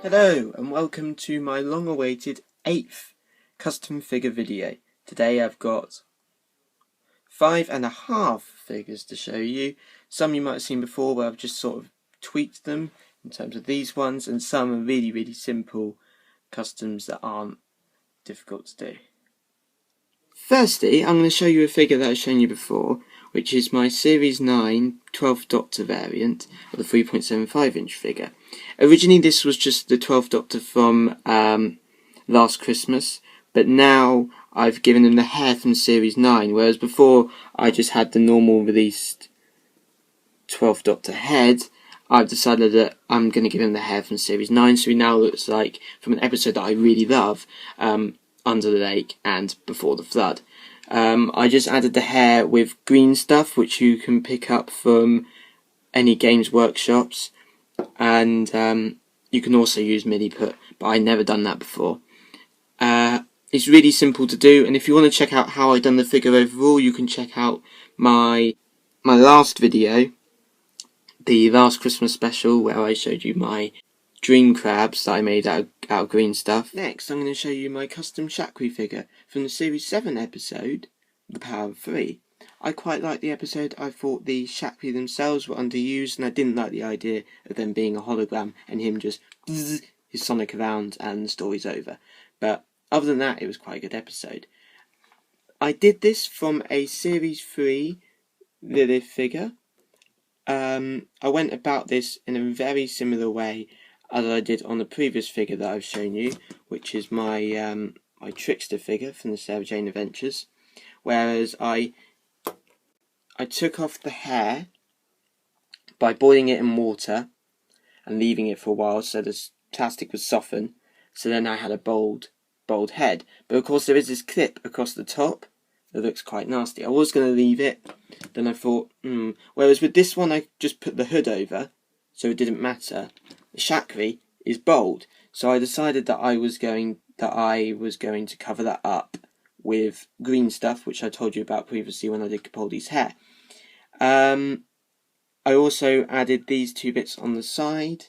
Hello and welcome to my long-awaited 8th custom figure video. Today I've got 5.5 figures to show you. Some you might have seen before where I've just sort of tweaked them in terms of these ones, and some are really simple customs that aren't difficult to do. Firstly, I'm going to show you a figure that I've shown you before, which is my Series 9 12th Doctor variant of the 3.75 inch figure. Originally this was just the 12th Doctor from last Christmas, but now I've given him the hair from Series 9, whereas before I just had the normal released 12th Doctor head. I've decided that I'm going to give him the hair from Series 9, so he now looks like, from an episode that I really love, Under the Lake and Before the Flood. I just added the hair with green stuff, which you can pick up from any Games Workshops, and you can also use Milliput, but I've never done that before. It's really simple to do, and if you want to check out how I've done the figure overall, you can check out my last video, the last Christmas special, where I showed you my dream crabs that I made out of green stuff. Next, I'm going to show you my custom Shakri figure from the Series 7 episode, The Power of 3. I quite liked the episode. I thought the Shakri themselves were underused, and I didn't like the idea of them being a hologram and him just his sonic around and the story's over. But other than that, it was quite a good episode. I did this from a Series 3 Lilith figure. I went about this in a very similar way as I did on the previous figure that I've shown you, which is my my Trickster figure from the Sarah Jane Adventures, whereas I took off the hair by boiling it in water and leaving it for a while so the plastic would soften, so then I had a bold head. But of course there is this clip across the top that looks quite nasty. I was going to leave it, then I thought, whereas with this one I just put the hood over, so it didn't matter. The Shakri is bold, so I decided that I was going to cover that up with green stuff, which I told you about previously when I did Capaldi's hair. I also added these two bits on the side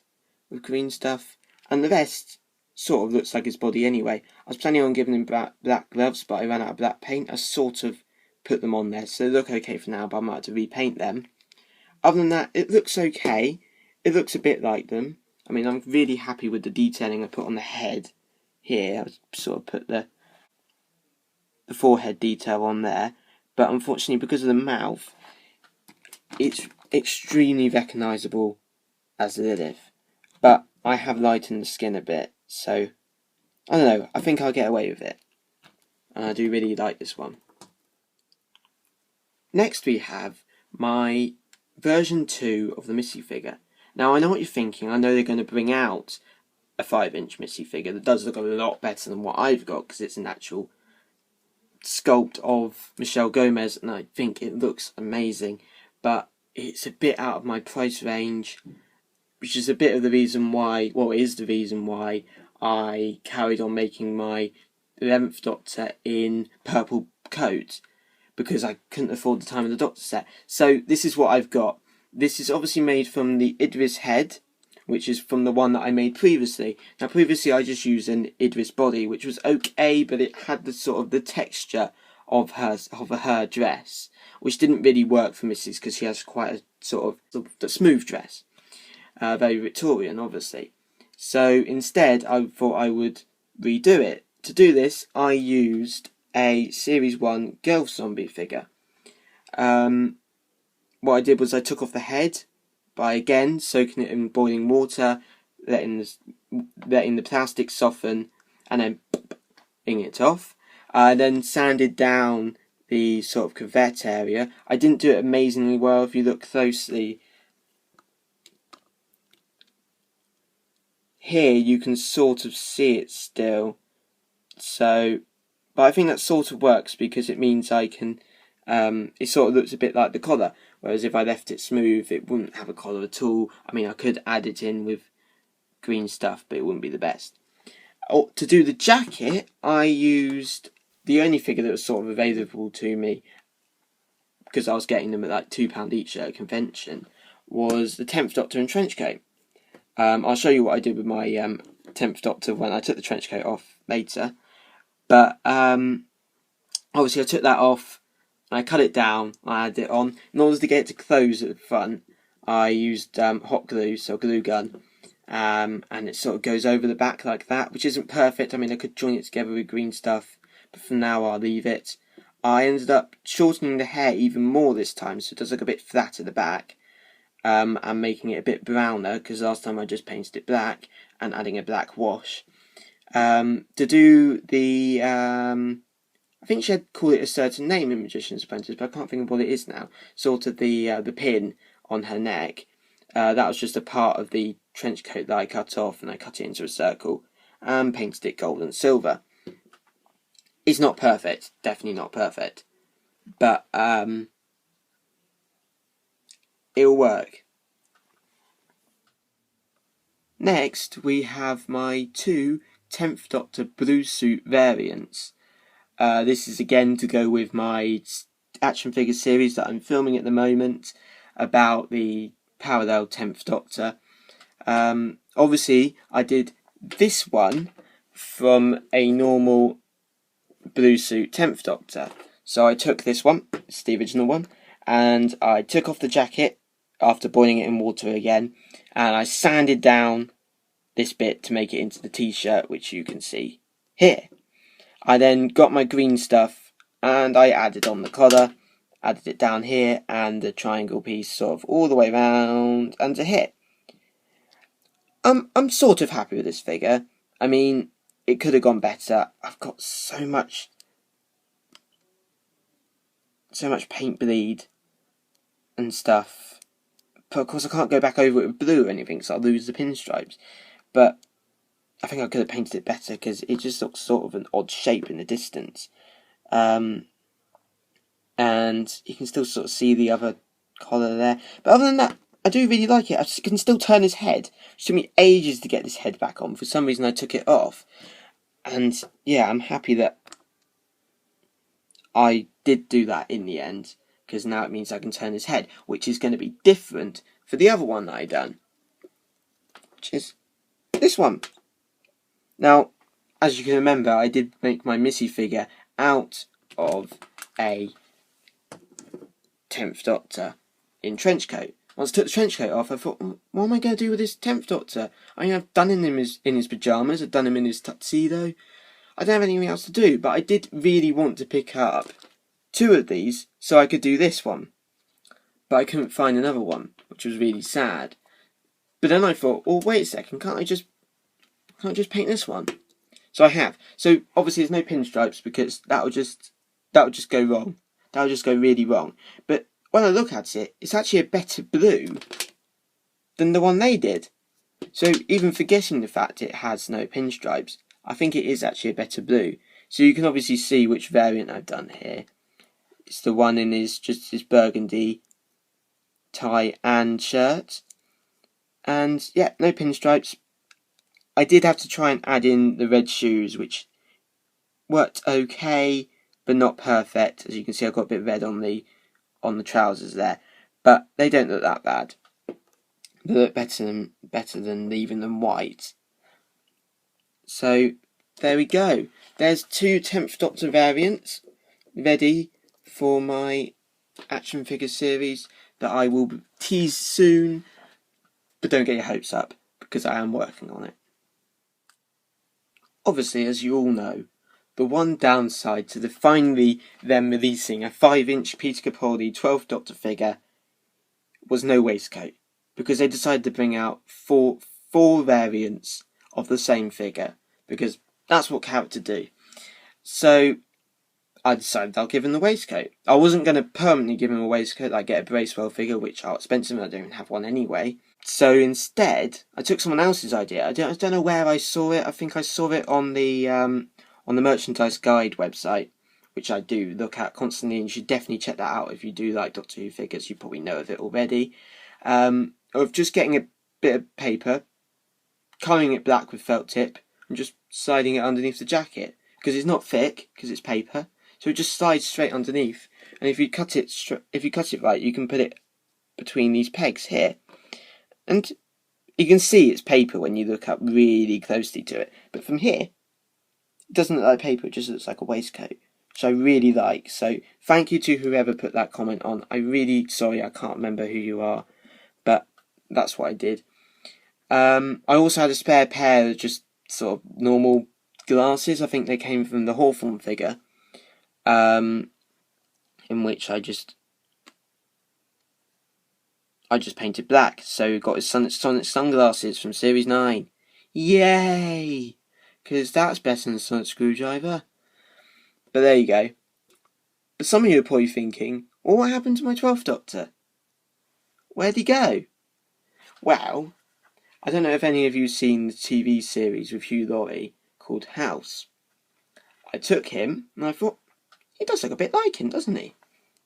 with green stuff, and the rest sort of looks like his body anyway. I was planning on giving him black gloves, but I ran out of black paint. I sort of put them on there, so they look okay for now, but I might have to repaint them. Other than that, it looks okay. It looks a bit like them. I mean, I'm really happy with the detailing I put on the head here. I sort of put the forehead detail on there, but unfortunately, because of the mouth, it's extremely recognisable as Lilith. But I have lightened the skin a bit, so I don't know, I think I'll get away with it. And I do really like this one. Next we have my version 2 of the Missy figure. Now I know what you're thinking. I know they're going to bring out a 5-inch Missy figure that does look a lot better than what I've got, because it's an actual sculpt of Michelle Gomez, and I think it looks amazing. But it's a bit out of my price range, which is a bit of the reason why, well, it is the reason why I carried on making my 11th Doctor in purple coat, because I couldn't afford the Time of the Doctor set. So this is what I've got. This is obviously made from the Idris head, which is from the one that I made previously. Now previously I just used an Idris body, which was okay, but it had the sort of the texture of her dress, which didn't really work for Mrs. because she has quite a sort of a smooth dress. Very Victorian, obviously. So instead, I thought I would redo it. To do this, I used a Series 1 Girl Zombie figure. What I did was I took off the head by, again, soaking it in boiling water, letting the plastic soften, and then popping it off. I then sanded down the sort of cuvette area. I didn't do it amazingly well. If you look closely, here you can sort of see it still, so, but I think that sort of works because it means I can, it sort of looks a bit like the collar, whereas if I left it smooth it wouldn't have a collar at all. I mean, I could add it in with green stuff, but it wouldn't be the best. To do the jacket, I used the only figure that was sort of available to me, because I was getting them at like £2 each at a convention, was the 10th Doctor in trench coat. I'll show you what I did with my 10th Doctor when I took the trench coat off later. But obviously I took that off and I cut it down. I added it on. In order to get it to close at the front, I used hot glue, so a glue gun. And it sort of goes over the back like that, which isn't perfect. I mean, I could join it together with green stuff, but for now I'll leave it. I ended up shortening the hair even more this time, so it does look a bit flat at the back, and making it a bit browner, because last time I just painted it black, and adding a black wash. To do the, I think she had called it a certain name in Magician's Apprentice, but I can't think of what it is now. Sort of the pin on her neck. That was just a part of the trench coat that I cut off, and I cut it into a circle and painted it gold and silver. It's not perfect, definitely not perfect, but it'll work. Next, we have my two 10th Doctor blue suit variants. This is again to go with my action figure series that I'm filming at the moment about the parallel 10th Doctor. Obviously, I did this one from a normal blue suit 10th Doctor. So I took this one, it's the original one, and I took off the jacket after boiling it in water again, and I sanded down this bit to make it into the t-shirt, which you can see here. I then got my green stuff and I added on the collar, added it down here, and the triangle piece sort of all the way around and to here. I'm sort of happy with this figure. I mean, it could have gone better. I've got so much paint bleed and stuff. But of course I can't go back over it with blue or anything, so I'll lose the pinstripes. But I think I could have painted it better because it just looks sort of an odd shape in the distance. And you can still sort of see the other collar there. But other than that, I do really like it. I can still turn his head. It took me ages to get this head back on. For some reason I took it off. And yeah, I'm happy that I did do that in the end, because now it means I can turn his head, which is going to be different for the other one that I done, which is this one. Now, as you can remember, I did make my Missy figure out of a 10th Doctor in trench coat. Once I took the trench coat off, I thought, what am I going to do with this 10th Doctor? I mean, I've done him in his pyjamas, I've done him in his tuxedo. I don't have anything else to do, but I did really want to pick up two of these so I could do this one. But I couldn't find another one, which was really sad. But then I thought, oh, wait a second, can't I just paint this one? So I have. So obviously there's no pinstripes because that would just go wrong. That would just go really wrong. But when I look at it, it's actually a better blue than the one they did. So even forgetting the fact it has no pinstripes, I think it is actually a better blue. So you can obviously see which variant I've done here. It's the one in his burgundy tie and shirt. And yeah, no pinstripes. I did have to try and add in the red shoes, which worked okay, but not perfect. As you can see, I've got a bit of red on the trousers there, but they don't look that bad. They look better than leaving them white. So there we go. There's two 10th Doctor variants ready for my action figure series that I will tease soon, but don't get your hopes up because I am working on it. Obviously, as you all know, the one downside to finally them releasing a 5-inch Peter Capaldi 12th Doctor figure was no waistcoat, because they decided to bring out four variants of the same figure, because that's what characters do. So I decided I'll give him the waistcoat. I wasn't going to permanently give him a waistcoat like get a Bracewell figure, which are expensive and I don't even have one anyway. So instead, I took someone else's idea. I don't know where I saw it. I think I saw it on the Merchandise Guide website, which I do look at constantly, and you should definitely check that out if you do like Doctor Who figures. You probably know of it already. Of just getting a bit of paper, colouring it black with felt tip, and just sliding it underneath the jacket, because it's not thick because it's paper, so it just slides straight underneath. And if you cut it right, you can put it between these pegs here, and You can see it's paper when you look up really closely to it, but from here, it doesn't look like paper, it just looks like a waistcoat, which I really like. So thank you to whoever put that comment on. Sorry, I can't remember who you are, but that's what I did. I also had a spare pair of just sort of normal glasses. I think they came from the Hawthorne figure, in which I just painted black. So got his Sonic sunglasses from Series 9. Yay! Because that's better than Sonic Screwdriver. But there you go. But some of you are probably thinking, well, what happened to my 12th Doctor? Where'd he go? Well, I don't know if any of you have seen the TV series with Hugh Laurie called House. I took him and I thought, he does look a bit like him, doesn't he?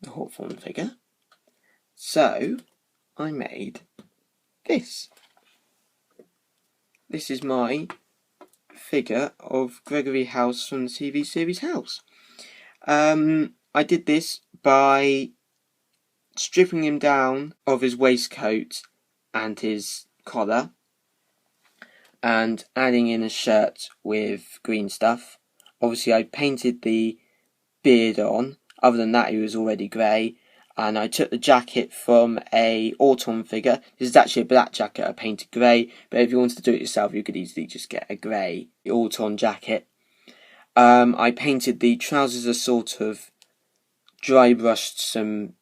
The Hawthorne figure. So, I made this. This is my figure of Gregory House from the TV series House. I did this by stripping him down of his waistcoat and his collar and adding in a shirt with green stuff. Obviously I painted the beard on. Other than that, he was already grey. And I took the jacket from a Auton figure. This is actually a black jacket I painted grey, but if you wanted to do it yourself, you could easily just get a grey Auton jacket. I painted the trousers a sort of dry brushed some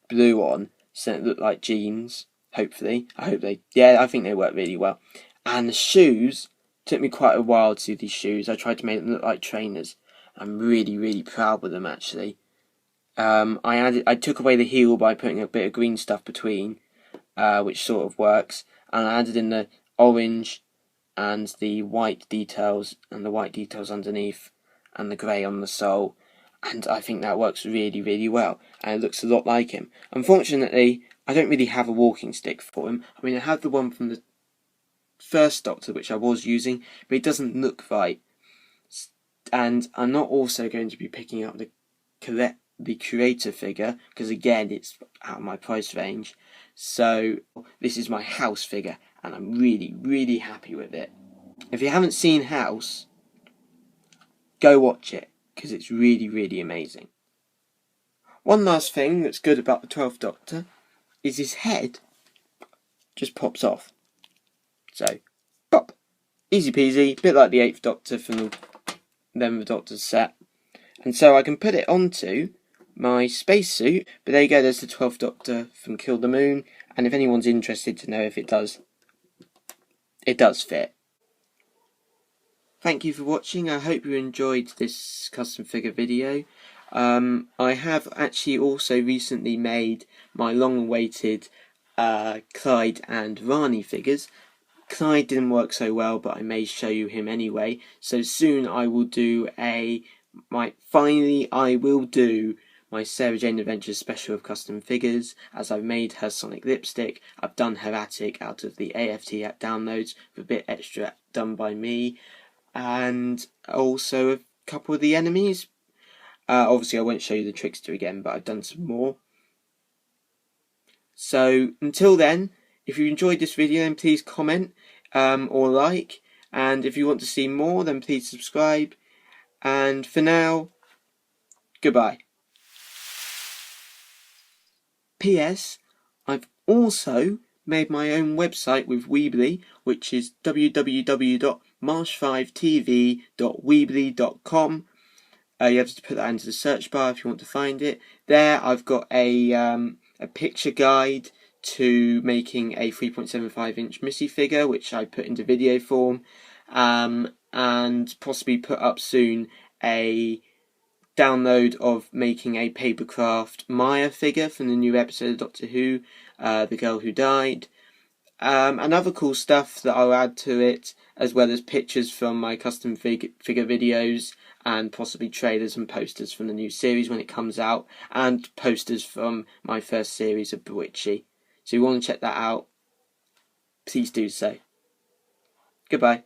blue on, so it looked like jeans, hopefully. I think they work really well. And the shoes, took me quite a while to do these shoes. I tried to make them look like trainers. I'm really, really proud with them, actually. I took away the heel by putting a bit of green stuff between, which sort of works, and I added in the orange and the white details, and the white details underneath, and the grey on the sole, and I think that works really, really well, and it looks a lot like him. Unfortunately, I don't really have a walking stick for him. I mean, I have the one from the first Doctor, which I was using, but it doesn't look right, and I'm not also going to be picking up the Creator figure, because again it's out of my price range. So this is my House figure and I'm really, really happy with it. If you haven't seen House, go watch it, because it's really, really amazing. One last thing that's good about the 12th Doctor is his head just pops off. So, pop! Easy peasy, bit like the 8th Doctor from the Doctor's set. And so I can put it onto my spacesuit, but there you go, there's the 12th Doctor from Kill the Moon, and if anyone's interested to know if it does fit. Thank you for watching. I hope you enjoyed this custom figure video. I have actually also recently made my long-awaited Clyde and Rani figures. Clyde didn't work so well, but I may show you him anyway. So soon I will do my Sarah Jane Adventures special of custom figures, as I've made her Sonic lipstick. I've done her attic out of the AFT app downloads with a bit extra done by me, and also a couple of the enemies. Obviously I won't show you the Trickster again, but I've done some more. So until then, if you enjoyed this video, then please comment or like, and if you want to see more, then please subscribe. And for now, goodbye. P.S. I've also made my own website with Weebly, which is www.marsh5tv.weebly.com. You have to put that into the search bar if you want to find it. There I've got a picture guide to making a 3.75 inch Missy figure, which I put into video form, and possibly put up soon a download of making a papercraft Maya figure from the new episode of Doctor Who, The Girl Who Died, and other cool stuff that I'll add to it, as well as pictures from my custom figure videos, and possibly trailers and posters from the new series when it comes out, and posters from my first series of Bewitchy. So if you want to check that out, please do so. Goodbye.